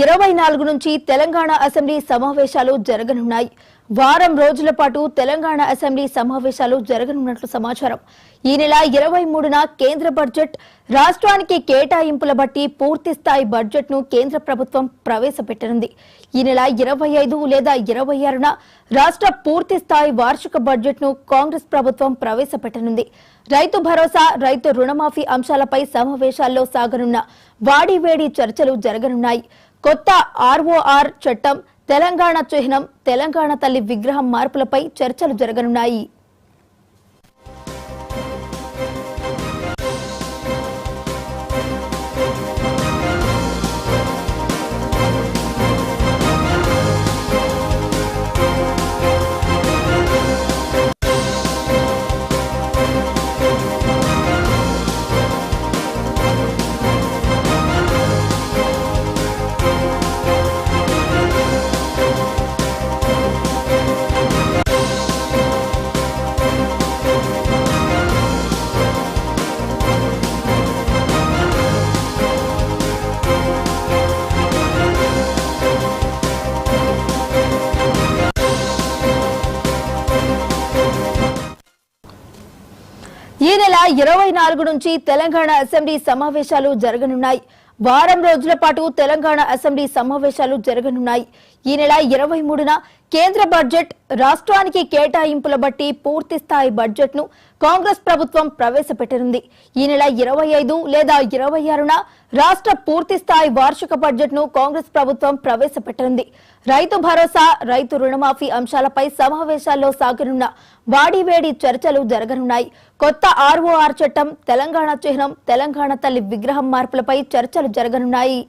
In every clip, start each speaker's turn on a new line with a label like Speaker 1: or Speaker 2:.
Speaker 1: 24 నుంచి తెలంగాణ అసెంబ్లీ సమావేశాలు జరగనున్నాయి. వారం రోజుల పాటు తెలంగాణ అసెంబ్లీ సమావేశాలు జరగనున్నట్లు సమాచారం. ఈ నెల 23న కేంద్ర బడ్జెట్, రాష్ట్రానికి కేటాయింపుల బట్టి పూర్తి స్థాయి బడ్జెట్ ను కేంద్ర ప్రభుత్వం ప్రవేశపెట్టనుంది. ఈ నెల 25 లేదా 26న రాష్ట్ర పూర్తి స్థాయి వార్షిక బడ్జెట్ ను కాంగ్రెస్ ప్రభుత్వం ప్రవేశపెట్టనుంది. రైతు భరోసా, రైతు రుణమాఫీ అంశాలపై సమావేశాల్లో సాగనున్న వాడివేడి చర్చలు జరగనున్నాయి. కొత్త ఆర్ఓఆర్ చట్టం, తెలంగాణ చిహ్నం, తెలంగాణ తల్లి విగ్రహం మార్పులపై చర్చలు జరగనున్నాయి. ఈ నెల 24 నుంచి తెలంగాణ అసెంబ్లీ సమావేశాలు జరగనున్నాయి. వారం రోజుల పాటు తెలంగాణ అసెంబ్లీ సమావేశాలు జరగనున్నాయి. ఈ నెల 23న కేంద్ర బడ్జెట్, రాష్ట్రానికి కేటాయింపుల బట్టి పూర్తి స్థాయి బడ్జెట్ ను కాంగ్రెస్ ప్రభుత్వం ప్రవేశపెట్టనుంది. ఈ నెల 25 లేదా 26న రాష్ట్ర పూర్తి స్థాయి వార్షిక బడ్జెట్ ను కాంగ్రెస్ ప్రభుత్వం ప్రవేశపెట్టనుంది. రైతు భరోసా, రైతు రుణమాఫీ అంశాలపై సమావేశాల్లో సాగనున్న వాడివేడి చర్చలు జరగనున్నాయి. కొత్త ఆర్ఓఆర్ చట్టం, తెలంగాణ చిహ్నం, తెలంగాణ తల్లి విగ్రహం మార్పులపై చర్చలు జరగనున్నాయి.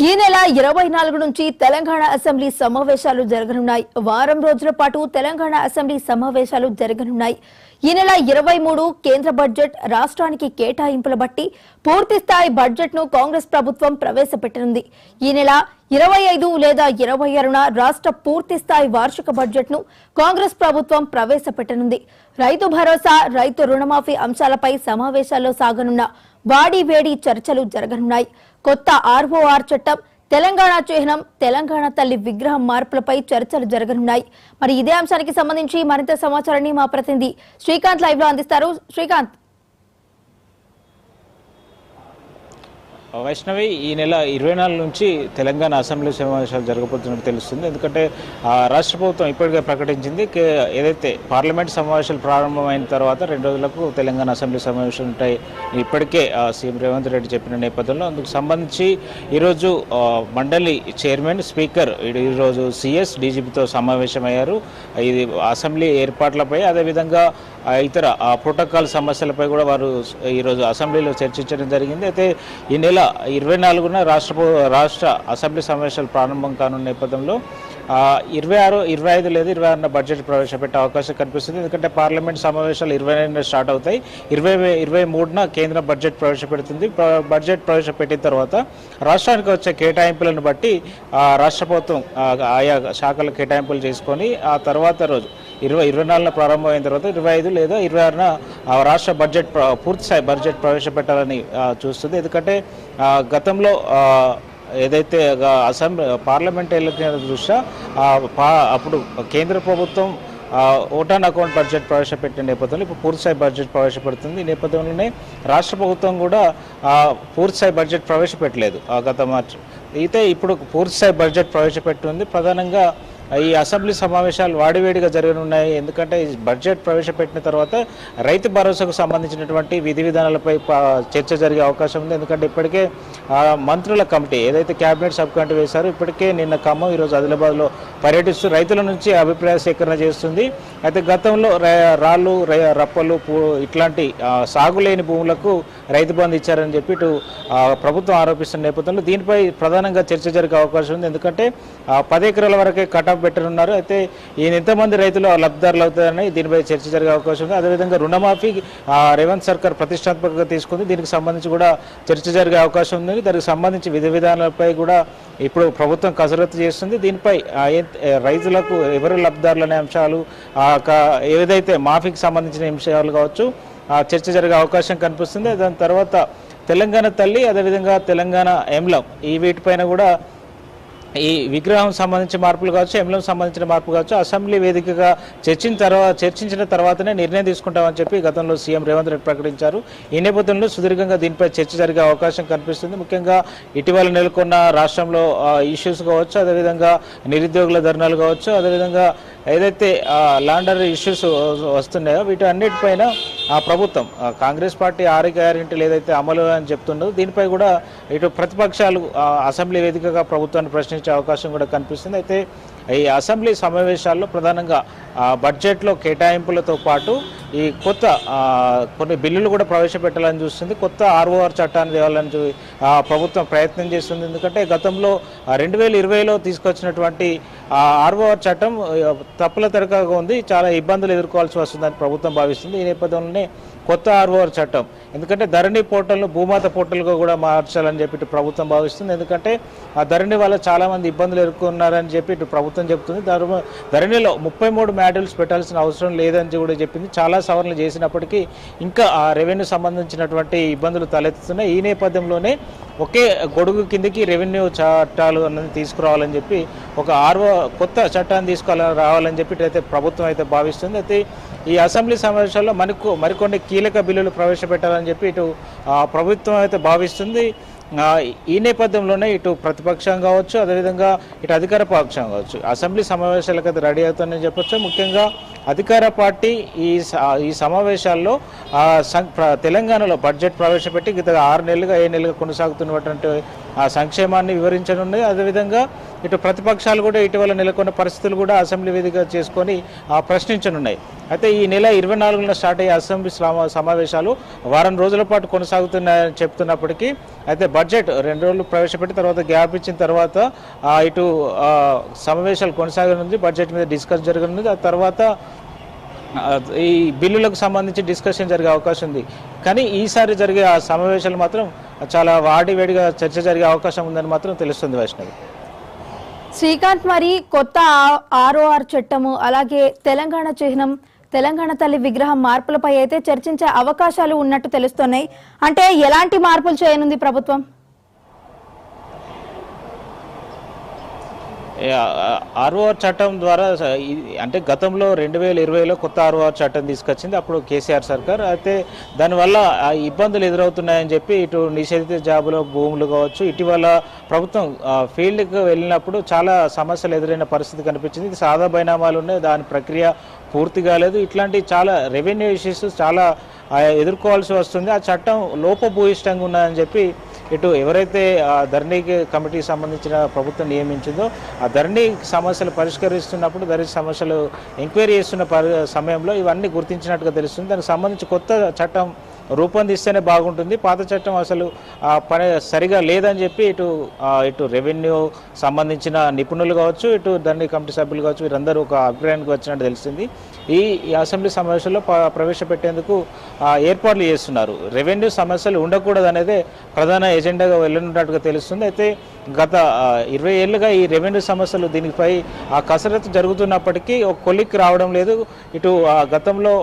Speaker 1: ఈ నెల 24 నుంచి తెలంగాణ అసెంబ్లీ సమావేశాలు జరగనున్నాయి. వారం రోజుల పాటు తెలంగాణ అసెంబ్లీ సమావేశాలు జరగనున్నాయి. ఈ నెల 23 కేంద్ర బడ్జెట్, రాష్ట్రానికి కేటాయింపుల బట్టి పూర్తి స్థాయి బడ్జెట్ ను కాంగ్రెస్ ప్రభుత్వం ప్రవేశపెట్టనుంది. ఈ నెల 25 లేదా 26న రాష్ట్ర పూర్తి స్థాయి వార్షిక బడ్జెట్ ను కాంగ్రెస్ ప్రభుత్వం ప్రవేశపెట్టనుంది. రైతు భరోసా, రైతు రుణమాఫీ అంశాలపై సమావేశాల్లో సాగనున్న వాడివేడి చర్చలు జరగనున్నాయి. కొత్త ఆర్ఓఆర్ చట్టం, తెలంగాణ చిహ్నం, తెలంగాణ తల్లి విగ్రహం మార్పులపై చర్చలు జరగనున్నాయి. మరి ఇదే అంశానికి సంబంధించి మరింత సమాచారాన్ని మా ప్రతినిధి శ్రీకాంత్ లైవ్ లో అందిస్తారు. శ్రీకాంత్.
Speaker 2: వైష్ణవి, ఈ నెల 24 నుంచి తెలంగాణ అసెంబ్లీ సమావేశాలు జరగబోతున్నట్టు తెలుస్తుంది. ఎందుకంటే రాష్ట్ర ప్రభుత్వం ఇప్పటికే ప్రకటించింది, ఏదైతే పార్లమెంట్ సమావేశాలు ప్రారంభమైన తర్వాత 2 రోజులకు తెలంగాణ అసెంబ్లీ సమావేశాలు ఉంటాయి. ఇప్పటికే సీఎం రేవంత్ రెడ్డి చెప్పిన నేపథ్యంలో అందుకు సంబంధించి ఈరోజు మండలి చైర్మన్, స్పీకర్ ఈరోజు సిఎస్ డీజీపీతో సమావేశమయ్యారు. ఇది అసెంబ్లీ ఏర్పాట్లపై, అదేవిధంగా ఇతర ప్రోటోకాల్ సమస్యలపై కూడా వారు ఈరోజు అసెంబ్లీలో చర్చించడం జరిగింది. అయితే ఈ నెల 24న రాష్ట్ర అసెంబ్లీ సమావేశాలు ప్రారంభం కానున్న నేపథ్యంలో 26, 25 లేదా 26న బడ్జెట్ ప్రవేశపెట్టే అవకాశం కనిపిస్తుంది. ఎందుకంటే పార్లమెంట్ సమావేశాలు 29న స్టార్ట్ అవుతాయి. 23న కేంద్ర బడ్జెట్ ప్రవేశపెడుతుంది. బడ్జెట్ ప్రవేశపెట్టిన తర్వాత రాష్ట్రానికి వచ్చే కేటాయింపులను బట్టి రాష్ట్ర ప్రభుత్వం ఆయా శాఖల కేటాయింపులు చేసుకొని ఆ తర్వాత రోజు 24న ప్రారంభమైన తర్వాత 25 లేదా 26న రాష్ట్ర బడ్జెట్ పూర్తిస్థాయి బడ్జెట్ ప్రవేశపెట్టాలని చూస్తుంది. ఎందుకంటే గతంలో ఏదైతే అసెంబ్లీ పార్లమెంట్ ఎన్నికల దృష్ట్యా అప్పుడు కేంద్ర ప్రభుత్వం ఓటాన్ అకౌంట్ బడ్జెట్ ప్రవేశపెట్టిన నేపథ్యంలో ఇప్పుడు పూర్తిస్థాయి బడ్జెట్ ప్రవేశపెడుతుంది. ఈ నేపథ్యంలోనే రాష్ట్ర ప్రభుత్వం కూడా పూర్తిస్థాయి బడ్జెట్ ప్రవేశపెట్టలేదు గత మార్చి. అయితే ఇప్పుడు పూర్తిస్థాయి బడ్జెట్ ప్రవేశపెట్టింది. ప్రధానంగా ఈ అసెంబ్లీ సమావేశాలు వాడివేడిగా జరగనున్నాయి. ఎందుకంటే ఈ బడ్జెట్ ప్రవేశపెట్టిన తర్వాత రైతు భరోసాకు సంబంధించినటువంటి విధి విధానాలపై చర్చ జరిగే అవకాశం ఉంది. ఎందుకంటే ఇప్పటికే మంత్రుల కమిటీ ఏదైతే క్యాబినెట్ సబ్ కమిటీ వేశారో ఇప్పటికే నిన్న ఖమ్మం ఈరోజు ఆదిలాబాద్లో పర్యటిస్తూ రైతుల నుంచి అభిప్రాయ సేకరణ చేస్తుంది. అయితే గతంలో రాళ్ళు రప్పలు ఇట్లాంటి సాగులేని భూములకు రైతు బంధు ఇచ్చారని చెప్పి ఇటు ప్రభుత్వం ఆరోపిస్తున్న నేపథ్యంలో దీనిపై ప్రధానంగా చర్చ జరిగే అవకాశం ఉంది. ఎందుకంటే 10 ఎకరాల వరకే కటాఫ్ పెట్టనున్నారు. అయితే ఈయన ఎంతమంది రైతులు లబ్ధిదారులు అవుతారని దీనిపై చర్చ జరిగే అవకాశం ఉంది. అదేవిధంగా రుణమాఫీ రేవంత్ సర్కార్ ప్రతిష్టాత్మకంగా తీసుకుంది. దీనికి సంబంధించి కూడా చర్చ జరిగే అవకాశం ఉంది. దానికి సంబంధించి విధి విధానాలపై కూడా ఇప్పుడు ప్రభుత్వం కసరత్తు చేస్తుంది. దీనిపై రైతులకు ఎవరు లబ్ధిదారులు అనే అంశాలు ఏదైతే మాఫీకి సంబంధించిన అంశాలు కావచ్చు చర్చ జరిగే అవకాశం కనిపిస్తుంది. దాని తర్వాత తెలంగాణ తల్లి అదేవిధంగా తెలంగాణ ఎంలం ఈ వీటిపైన కూడా ఈ విగ్రహం సంబంధించిన మార్పులు కావచ్చు, ఎంబ్లం సంబంధించిన మార్పు కావచ్చు అసెంబ్లీ వేదికగా చర్చించిన తర్వాతనే నిర్ణయం తీసుకుంటామని చెప్పి గతంలో సీఎం రేవంత్ రెడ్డి ప్రకటించారు. ఈ నేపథ్యంలో సుదీర్ఘంగా దీనిపై చర్చ జరిగే అవకాశం కనిపిస్తుంది. ముఖ్యంగా ఇటీవల నెలకొన్న రాష్ట్రంలో ఇష్యూస్ కావచ్చు, అదేవిధంగా నిరుద్యోగుల ధర్నాలు కావచ్చు, అదేవిధంగా ఏదైతే లాండర్ ఇష్యూస్ వస్తున్నాయో వీటి అన్నిటిపైన ప్రభుత్వం కాంగ్రెస్ పార్టీ 6 గ్యారెంటీలు ఏదైతే అమలు అని చెప్తుందో దీనిపై కూడా ఇటు ప్రతిపక్షాలు అసెంబ్లీ వేదికగా ప్రభుత్వాన్ని ప్రశ్నించే అవకాశం కూడా కనిపిస్తుంది. అయితే ఈ అసెంబ్లీ సమావేశాల్లో ప్రధానంగా బడ్జెట్లో కేటాయింపులతో పాటు ఈ కొత్త కొన్ని బిల్లులు కూడా ప్రవేశపెట్టాలని చూస్తుంది. కొత్త ROR చట్టాన్ని తేవాలని ప్రభుత్వం ప్రయత్నం చేస్తుంది. ఎందుకంటే గతంలో 2020లో తీసుకొచ్చినటువంటి ROR చట్టం తప్పుల తరగగా ఉంది, చాలా ఇబ్బందులు ఎదుర్కోవాల్సి వస్తుందని ప్రభుత్వం భావిస్తుంది. ఈ నేపథ్యంలోనే కొత్త ROR చట్టం ఎందుకంటే ధరణి పోర్టల్ను భూమాత పోర్టల్గా కూడా మార్చాలని చెప్పి ఇటు ప్రభుత్వం భావిస్తుంది. ఎందుకంటే ఆ ధరణి వల్ల చాలామంది ఇబ్బందులు ఎదుర్కొన్నారని చెప్పి ఇటు ప్రభుత్వం చెప్తుంది. ధరణిలో 33 మాడ్యూల్స్ పెట్టాల్సిన అవసరం లేదని కూడా చెప్పింది. చాలా సవరణలు చేసినప్పటికీ ఇంకా ఆ రెవెన్యూ సంబంధించినటువంటి ఇబ్బందులు తలెత్తుతున్నాయి. ఈ నేపథ్యంలోనే ఒకే గొడుగు కిందకి రెవెన్యూ చట్టాలు అన్నది తీసుకురావాలని చెప్పి ఒక కొత్త చట్టాన్ని రావాలని చెప్పి అయితే ప్రభుత్వం అయితే భావిస్తుంది. అయితే ఈ అసెంబ్లీ సమావేశాల్లో మరికొన్ని కీలక బిల్లులు ప్రవేశపెట్టాలని చెప్పి ఇటు ప్రభుత్వం అయితే భావిస్తుంది. ఈ నేపథ్యంలోనే ఇటు ప్రతిపక్షం కావచ్చు, అదేవిధంగా ఇటు అధికార పక్షం కావచ్చు అసెంబ్లీ సమావేశాలకు అయితే రెడీ అవుతుందని చెప్పొచ్చు. ముఖ్యంగా అధికార పార్టీ ఈ సమావేశాల్లో తెలంగాణలో బడ్జెట్ ప్రవేశపెట్టి గత 6 నెలలుగా 7 నెలలుగా కొనసాగుతున్నటువంటి సంక్షేమాన్ని వివరించనున్నది. అదేవిధంగా ఇటు ప్రతిపక్షాలు కూడా ఇటీవల నెలకొన్న పరిస్థితులు కూడా అసెంబ్లీ వేదికగా చేసుకొని ప్రశ్నించనున్నాయి. అయితే ఈ నెల 24న స్టార్ట్ అయ్యే అసెంబ్లీ సమావేశాలు వారం రోజుల పాటు కొనసాగుతున్నాయని చెప్తున్నప్పటికీ అయితే బడ్జెట్ 2 రోజులు ప్రవేశపెట్టి తర్వాత గ్యాప్ ఇచ్చిన తర్వాత ఇటు సమావేశాలు కొనసాగనుంది, బడ్జెట్ మీద డిస్కస్ జరగనుంది. ఆ తర్వాత ఈ బిల్లులకు సంబంధించి డిస్కషన్ జరిగే అవకాశం ఉంది. కానీ ఈసారి జరిగే ఆ సమావేశాలు మాత్రం చాలా వాడివేడిగా చర్చ జరిగే అవకాశం ఉందని మాత్రం తెలుస్తుంది. వైష్ణవి
Speaker 1: శ్రీకాంత్, మరి కొత్త ROR చట్టము అలాగే తెలంగాణ చిహ్నం తెలంగాణ తల్లి విగ్రహం మార్పులపై అయితే చర్చించే అవకాశాలు ఉన్నట్టు తెలుస్తున్నాయి. అంటే ఎలాంటి మార్పులు చేయనుంది ప్రభుత్వం?
Speaker 2: ROR చట్టం ద్వారా అంటే గతంలో 2020లో కొత్త ROR చట్టం తీసుకొచ్చింది అప్పుడు కేసీఆర్ సర్కార్. అయితే దానివల్ల ఇబ్బందులు ఎదురవుతున్నాయని చెప్పి ఇటు నిషేధిత జాబులో భూములు కావచ్చు, ఇటీవల ప్రభుత్వం ఫీల్డ్కి వెళ్ళినప్పుడు చాలా సమస్యలు ఎదురైన పరిస్థితి కనిపించింది. ఇది సాదా బైనామాలు ఉన్నాయి, దాని ప్రక్రియ పూర్తి కాలేదు, ఇట్లాంటి చాలా రెవెన్యూ ఇష్యూస్ చాలా ఎదుర్కోవాల్సి వస్తుంది. ఆ చట్టం లోపభూయిష్టంగా ఉన్నదని చెప్పి ఇటు ఎవరైతే ధరణి కమిటీకి సంబంధించిన ప్రభుత్వం నియమించిందో ఆ ధరణి సమస్యలు పరిష్కరిస్తున్నప్పుడు ధరణి సమస్యలు ఎంక్వైరీ చేస్తున్న సమయంలో ఇవన్నీ గుర్తించినట్టుగా తెలుస్తుంది. దానికి సంబంధించి కొత్త చట్టం రూపొందిస్తేనే బాగుంటుంది. పాత చట్టం అసలు పని సరిగా లేదని చెప్పి ఇటు రెవెన్యూ సంబంధించిన నిపుణులు కావచ్చు, ఇటు ధరణి కమిటీ సభ్యులు కావచ్చు, వీరందరూ ఒక అభిప్రాయానికి వచ్చినట్టు తెలిసింది. ఈ అసెంబ్లీ సమావేశంలో ప్రవేశపెట్టేందుకు ఏర్పాట్లు చేస్తున్నారు. రెవెన్యూ సమస్యలు ఉండకూడదు అనేది ప్రధాన ఎజెండాగా వెళ్ళనున్నట్టుగా తెలుస్తుంది. అయితే గత 20 ఏళ్ళుగా ఈ రెవెన్యూ సమస్యలు దీనిపై కసరత్తు జరుగుతున్నప్పటికీ ఒక కొలిక్కి రావడం లేదు. ఇటు గతంలో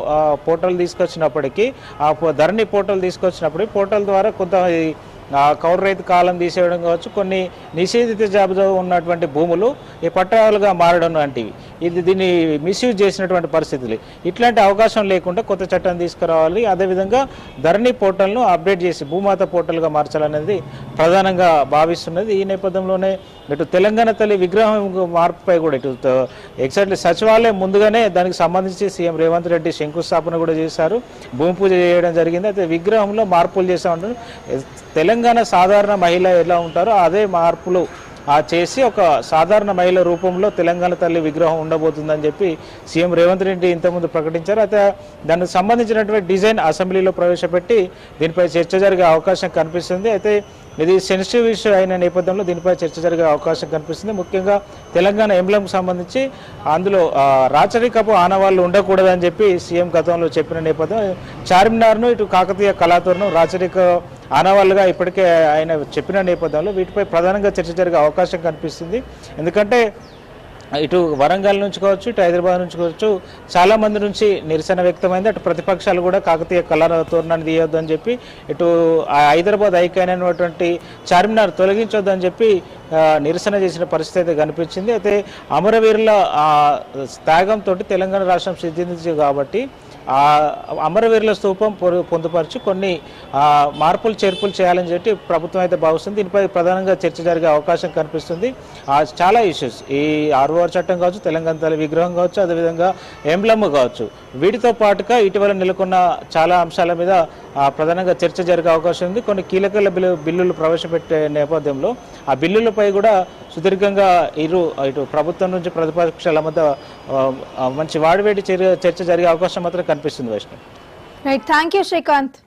Speaker 2: పోర్టల్ తీసుకొచ్చినప్పటికీ ధరణి పోర్టల్ తీసుకొచ్చినప్పుడు పోర్టల్ ద్వారా కొంత కౌలు రైతు కాలం తీసేయడం కావచ్చు, కొన్ని నిషేధిత జాబితా ఉన్నటువంటి భూములు ఈ పట్టాలుగా మారడం వంటివి, దీన్ని మిస్యూజ్ చేసినటువంటి పరిస్థితులు. ఇట్లాంటి అవకాశం లేకుండా కొత్త చట్టం తీసుకురావాలి. అదేవిధంగా ధరణి పోర్టల్ను అప్డేట్ చేసి భూమాత పోర్టల్గా మార్చాలనేది ప్రధానంగా భావిస్తున్నది. ఈ నేపథ్యంలోనే ఇటు తెలంగాణ తల్లి విగ్రహం మార్పుపై కూడా ఇటు ఎగ్జాక్ట్లీ సచివాలయం ముందుగానే దానికి సంబంధించి సీఎం రేవంత్ రెడ్డి శంకుస్థాపన కూడా చేశారు, భూమి పూజ చేయడం జరిగింది. అయితే విగ్రహంలో మార్పులు చేస్తామంటారు. తెలంగాణ సాధారణ మహిళ ఎలా ఉంటారో అదే మార్పులు చేసి ఒక సాధారణ మహిళ రూపంలో తెలంగాణ తల్లి విగ్రహం ఉండబోతుందని చెప్పి సీఎం రేవంత్ రెడ్డి ఇంతకుముందు ప్రకటించారు. అయితే దానికి సంబంధించినటువంటి డిజైన్ అసెంబ్లీలో ప్రవేశపెట్టి దీనిపై చర్చ జరిగే అవకాశం కనిపిస్తుంది. అయితే ఇది సెన్సిటివ్ ఇష్యూ అయిన నేపథ్యంలో దీనిపై చర్చ జరిగే అవకాశం కనిపిస్తుంది. ముఖ్యంగా తెలంగాణ ఎంబ్లంకు సంబంధించి అందులో రాచరికపు ఆనవాళ్లు ఉండకూడదని చెప్పి సీఎం గతంలో చెప్పిన నేపథ్యం, చార్మినార్ను ఇటు కాకతీయ కళాతోరణం రాచరిక ఆనవాళ్ళుగా ఇప్పటికే ఆయన చెప్పిన నేపథ్యంలో వీటిపై ప్రధానంగా చర్చ జరిగే అవకాశం కనిపిస్తుంది. ఎందుకంటే ఇటు వరంగల్ నుంచి కావచ్చు, ఇటు హైదరాబాద్ నుంచి కావచ్చు, చాలా మంది నుంచి నిరసన వ్యక్తమైంది. అటు ప్రతిపక్షాలు కూడా కాకతీయ కళాతోరణాన్ని తీయొద్దని చెప్పి, ఇటు హైదరాబాద్ ఐకానైనటువంటి చార్మినార్ తొలగించొద్దని చెప్పి నిరసన చేసిన పరిస్థితి అయితే కనిపించింది. అయితే అమరవీరుల త్యాగంతో తెలంగాణ రాష్ట్రం సిద్ధించింది కాబట్టి ఆ అమరవీరుల స్తూపం పొందుపరిచి కొన్ని మార్పులు చేర్పులు చేయాలని చెప్పి ప్రభుత్వం అయితే భావిస్తుంది. దీనిపై ప్రధానంగా చర్చ జరిగే అవకాశం కనిపిస్తుంది. చాలా ఇష్యూస్, ఈ ఆర్ఓఆర్ చట్టం కావచ్చు, తెలంగాణ తల్లి విగ్రహం కావచ్చు, అదేవిధంగా ఎంబ్లమ్ కావచ్చు, వీటితో పాటుగా ఇటీవల నెలకొన్న చాలా అంశాల మీద ప్రధానంగా చర్చ జరిగే అవకాశం ఉంది. కొన్ని కీలక బిల్లులు ప్రవేశపెట్టే నేపథ్యంలో ఆ బిల్లులపై కూడా సుదీర్ఘంగా ఇటు ప్రభుత్వం నుంచి ప్రతిపక్షాల మధ్య మంచి వాడివేడి చర్చ జరిగే అవకాశం మాత్రం కనిపిస్తుంది. Vaishnav.
Speaker 1: Right, thank you Srikanth.